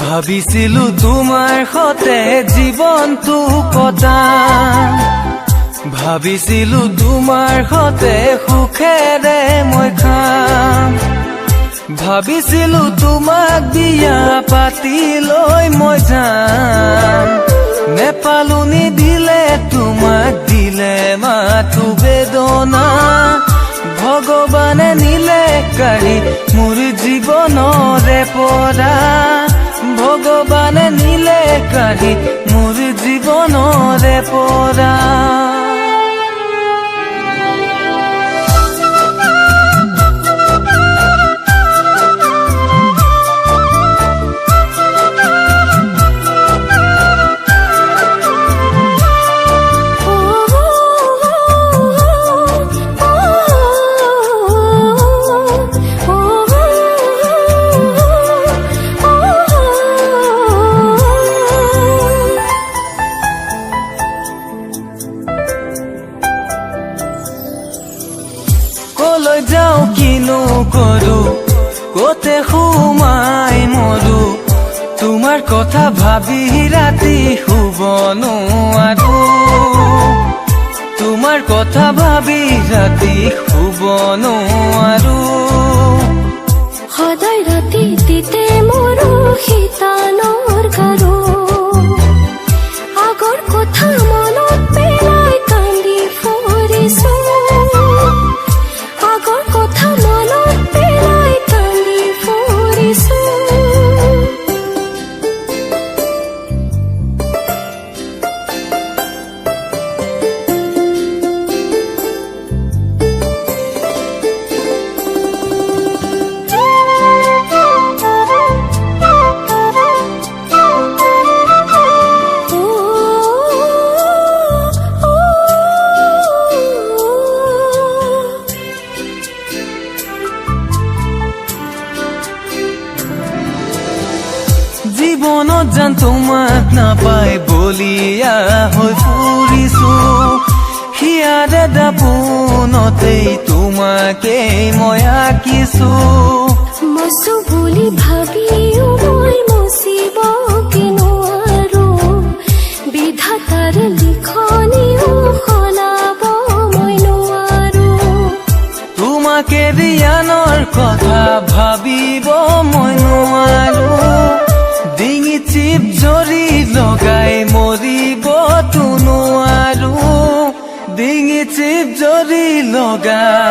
ভাবিছিলো তোমাৰ সতে জীৱনটো কটাম, ভাবিছিলো তোমাৰ সতে সুখেৰে মই খাম, ভাবিছিলো তোমাক বিয়া পাতি লৈ মই যাম, নেপালো নিদিলে তোমাক দিলে মাথো বেদনা, ভগৱানে নিলে কাঢ়ি মোৰ জীৱনৰে পৰা, ভগৱানে নিলে কাঢ়ি মোৰ জীৱনৰে পৰা। কলৈ যাও কিনো কৰো, কতে সোমাই মৰো, তোমাৰ কথা ভাবি ৰাতি শুব নোৱাৰো, তোমাৰ কথা ভাবি ৰাতি শুব নোৱাৰো। সদায় ৰাতি তিতে মোৰো শীতানৰ গাৰো, আগৰ কথা মনত পেলাই কান্দি ফুৰিছো, আগৰ কথা মনত পেলাই কান্দি ফুৰিছো। জীৱনত যেন তোমাক নাপাই বলিয়া হৈ ফুৰিছো, হিয়াৰে দাপোনতেই তোমাকেই মই আঁকিছো, মচো বুলি ভাবিও মই মচিব নোৱাৰো, বিধাতাৰ লিখনিও সলাব মই নোৱাৰো, তোমাকে ৰিয়ানৰ কথা ভাবিব মই নোৱাৰো, ডিঙি চিপ জৰি লগাই মৰিবতো নোৱাৰো, ডিঙি চিপ জৰি লগাই